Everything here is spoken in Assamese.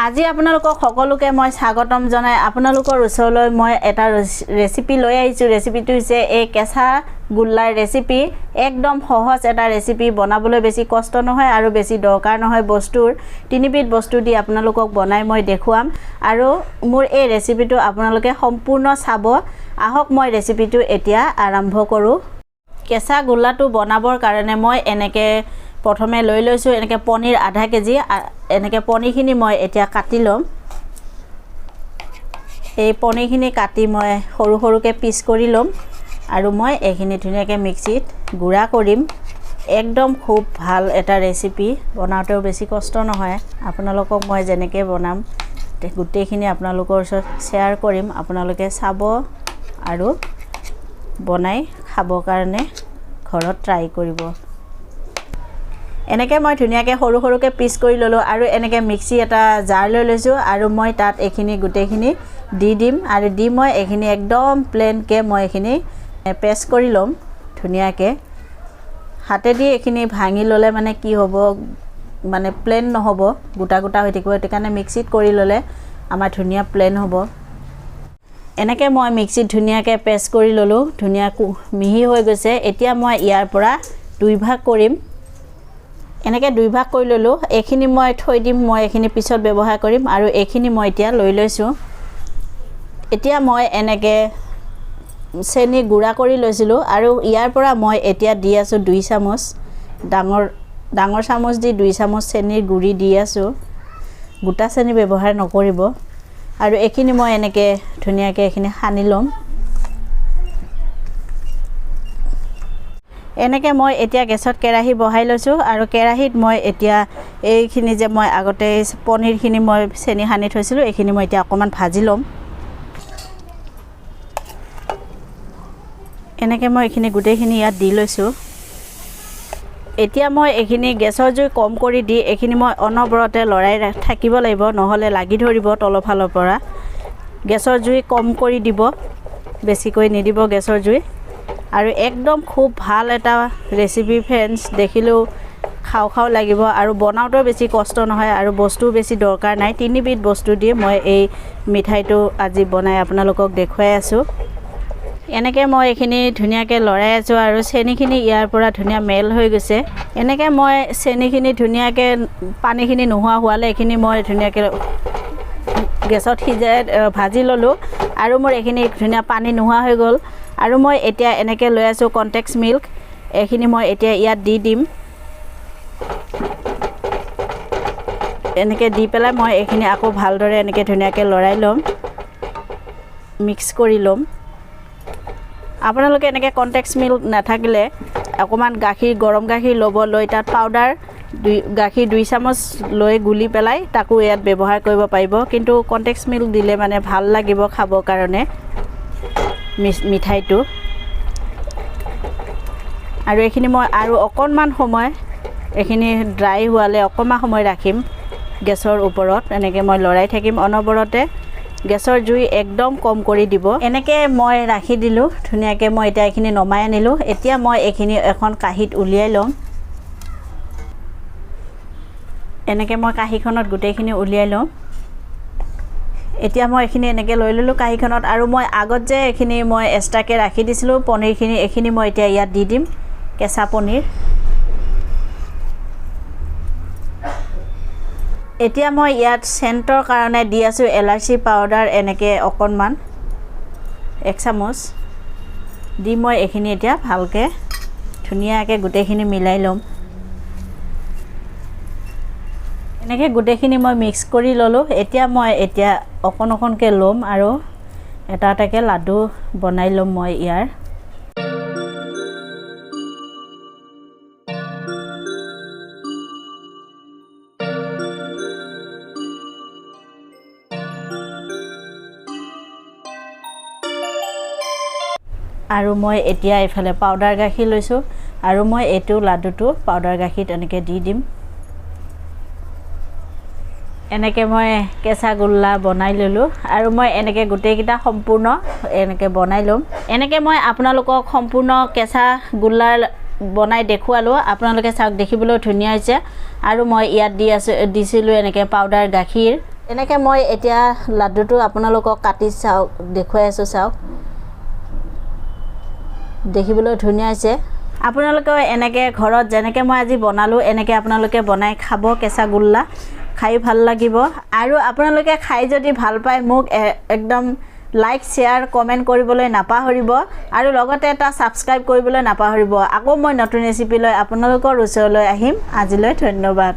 আজি আপোনালোকক সকলোকে মই স্বাগতম জনাই আপোনালোকৰ ওচৰলৈ মই এটা ৰেচিপি লৈ আহিছোঁ। ৰেচিপিটো হৈছে এই কেঁচা গুল্লাৰ ৰেচিপি। একদম সহজ এটা ৰেচিপি, বনাবলৈ বেছি কষ্ট নহয় আৰু বেছি দৰকাৰ নহয় বস্তুৰ। তিনিবিধ বস্তু দি আপোনালোকক বনাই মই দেখুৱাম আৰু মোৰ এই ৰেচিপিটো আপোনালোকে সম্পূৰ্ণ চাব। আহক মই ৰেচিপিটো এতিয়া আৰম্ভ কৰোঁ। কেঁচা গুল্লাটো বনাবৰ কাৰণে মই এনেকৈ প্ৰথমে লৈ লৈছোঁ এনেকৈ পনীৰ আধা কেজি। এনেকৈ পনীৰখিনি মই এতিয়া কাটি ল'ম। এই পনীৰখিনি কাটি মই সৰু সৰুকৈ পিচ কৰি ল'ম আৰু মই এইখিনি ধুনীয়াকৈ মিক্সিত গুড়া কৰিম। একদম খুব ভাল এটা ৰেচিপি, বনাওঁতেও বেছি কষ্ট নহয়। আপোনালোকক মই যেনেকৈ বনাম গোটেইখিনি আপোনালোকৰ ওচৰত শ্বেয়াৰ কৰিম। আপোনালোকে চাব আৰু বনাই খাবৰ কাৰণে ঘৰত ট্ৰাই কৰিব। এনেকৈ মই ধুনীয়াকৈ সৰু সৰুকৈ পিচ কৰি ল'লোঁ আৰু এনেকৈ মিক্সি এটা জাৰ লৈ লৈছোঁ আৰু মই তাত এইখিনি গোটেইখিনি দি দিম আৰু দি মই এইখিনি একদম প্লেনকৈ মই এইখিনি পেষ্ট কৰি ল'ম ধুনীয়াকৈ। হাতেদি এইখিনি ভাঙি ল'লে মানে কি হ'ব, মানে প্লেন নহ'ব, গোটা গোটা হৈ থাকিব। সেইটো কাৰণে মিক্সিত কৰি ল'লে আমাৰ ধুনীয়া প্লেন হ'ব। এনেকৈ মই মিক্সিত ধুনীয়াকৈ পেষ্ট কৰি ল'লোঁ, ধুনীয়া মিহি হৈ গৈছে। এতিয়া মই ইয়াৰ পৰা দুই ভাগ কৰিম। এনেকৈ দুই ভাগ কৰি ল'লোঁ। এইখিনি মই থৈ দিম, মই এইখিনি পিছত ব্যৱহাৰ কৰিম আৰু এইখিনি মই এতিয়া লৈ লৈছোঁ। এতিয়া মই এনেকৈ চেনি গুড়া কৰি লৈছিলোঁ আৰু ইয়াৰ পৰা মই এতিয়া দি আছোঁ 2 চামুচ, ডাঙৰ চামুচ দি 2 চামুচ চেনিৰ গুড়ি দি আছোঁ। গোটা চেনি ব্যৱহাৰ নকৰিব। আৰু এইখিনি মই এনেকৈ ধুনীয়াকৈ এইখিনি সানি ল'ম। এনেকৈ মই এতিয়া গেছত কেৰাহী বহাই লৈছোঁ আৰু কেৰাহীত মই এতিয়া এইখিনি যে মই আগতে পনীৰখিনি মই চেনি সানি থৈছিলোঁ এইখিনি মই এতিয়া অকণমান ভাজি ল'ম। এনেকৈ মই এইখিনি গোটেইখিনি ইয়াত দি লৈছোঁ। এতিয়া মই এইখিনি গেছৰ জুই কম কৰি দি এইখিনি মই অনবৰতে লৰাই থাকিব লাগিব, নহ'লে লাগি ধৰিব তলৰ ফালৰ পৰা। গেছৰ জুই কম কৰি দিব, বেছিকৈ নিদিব গেছৰ জুই। আৰু একদম খুব ভাল এটা ৰেচিপি ফ্ৰেণ্ডছ, দেখিলেও খাওঁ খাওঁ লাগিব আৰু বনাওঁতেও বেছি কষ্ট নহয় আৰু বস্তুও বেছি দৰকাৰ নাই। তিনিবিধ বস্তু দি মই এই মিঠাইটো আজি বনাই আপোনালোকক দেখুৱাই আছোঁ। এনেকৈ মই এইখিনি ধুনীয়াকৈ লৰাই আছোঁ আৰু চেনিখিনি ইয়াৰ পৰা ধুনীয়া মেল হৈ গৈছে। এনেকৈ মই চেনিখিনি ধুনীয়াকৈ পানীখিনি নোহোৱা হোৱালে এইখিনি মই ধুনীয়াকৈ গেছত সিজাই ভাজি ল'লোঁ আৰু মোৰ এইখিনি ধুনীয়া পানী নোহোৱা হৈ গ'ল। আৰু মই এতিয়া এনেকৈ লৈ আছোঁ কনটেক্স মিল্ক। এইখিনি মই এতিয়া ইয়াত দি দিম। এনেকৈ দি পেলাই মই এইখিনি আকৌ ভালদৰে এনেকৈ ধুনীয়াকৈ লৰাই ল'ম, মিক্স কৰি ল'ম। আপোনালোকে এনেকৈ কনটেক্স মিল্ক নাথাকিলে অকণমান গাখীৰ, গৰম গাখীৰ ল'ব, লৈ তাত পাউডাৰ গাখীৰ 2 চামুচ লৈ গুলি পেলাই তাকো ইয়াত ব্যৱহাৰ কৰিব পাৰিব। কিন্তু কনটেক্স মিল্ক দিলে মানে ভাল লাগিব খাবৰ কাৰণে মিঠাইটো। আৰু এইখিনি মই আৰু অকণমান সময় এইখিনি ড্ৰাই হোৱালে অকণমান সময় ৰাখিম গেছৰ ওপৰত। এনেকৈ মই লৰাই থাকিম অনবৰতে। গেছৰ জুই একদম কম কৰি দিব। এনেকৈ মই ৰাখি দিলোঁ ধুনীয়াকৈ। মই এতিয়া এইখিনি নমাই আনিলোঁ। এতিয়া মই এইখিনি এখন কাঁহীত উলিয়াই ল'ম। এনেকৈ মই কাঁহীখনত গোটেইখিনি উলিয়াই ল'ম। এতিয়া মই এইখিনি এনেকৈ লৈ ল'লোঁ কাঁহীখনত। আৰু মই আগত যে এইখিনি মই এক্সট্ৰাকৈ ৰাখি দিছিলোঁ পনীৰখিনি, এইখিনি মই এতিয়া ইয়াত দি দিম, কেঁচা পনীৰ। এতিয়া মই ইয়াত চেণ্টৰ কাৰণে দি আছোঁ এলাচি পাউডাৰ, এনেকৈ অকণমান 1 চামুচ দি মই এইখিনি এতিয়া ভালকৈ ধুনীয়াকৈ গোটেইখিনি মিলাই ল'ম। এনেকৈ গোটেইখিনি মই মিক্স কৰি ল'লোঁ। এতিয়া মই অকণ অকণকৈ ল'ম আৰু এটা এটাকৈ লাডু বনাই ল'ম মই ইয়াৰ। আৰু মই এতিয়া এইফালে পাউডাৰ গাখীৰ লৈছোঁ আৰু মই এইটো লাডুটো পাউডাৰ গাখীৰত এনেকৈ দি দিম। এনেকৈ মই কেঁচা গুল্লা বনাই ল'লোঁ আৰু মই এনেকৈ গোটেইকেইটা সম্পূৰ্ণ এনেকৈ বনাই ল'ম। এনেকৈ মই আপোনালোকক সম্পূৰ্ণ কেঁচা গুল্লাৰ বনাই দেখুৱালো আপোনালোকে চাওক দেখিবলৈ ধুনীয়া হৈছে আৰু মই ইয়াত দিছিলোঁ এনেকৈ পাউডাৰ গাখীৰ এনেকৈ মই এতিয়া লাড্ডুটো আপোনালোকক কাটি চাওক দেখুৱাই আছোঁ চাওক দেখিবলৈ ধুনীয়া হৈছে আপোনালোকে এনেকৈ ঘৰত যেনেকৈ মই আজি বনালোঁ এনেকৈ আপোনালোকে বনাই খাব কেঁচা গুল্লা খাই ভাল লাগিব আৰু আপোনালোকে খাই যদি ভাল পায় মোক একদম লাইক শেয়াৰ কমেন্ট কৰিবলৈ নাপাহৰিব আৰু লগতে এটা সাবস্ক্ৰাইব কৰিবলৈ নাপাহৰিব আকৌ মই নতুন ৰেচিপি লৈ আপোনালোকৰ ওচৰলৈ আহিম আজিলৈ ধন্যবাদ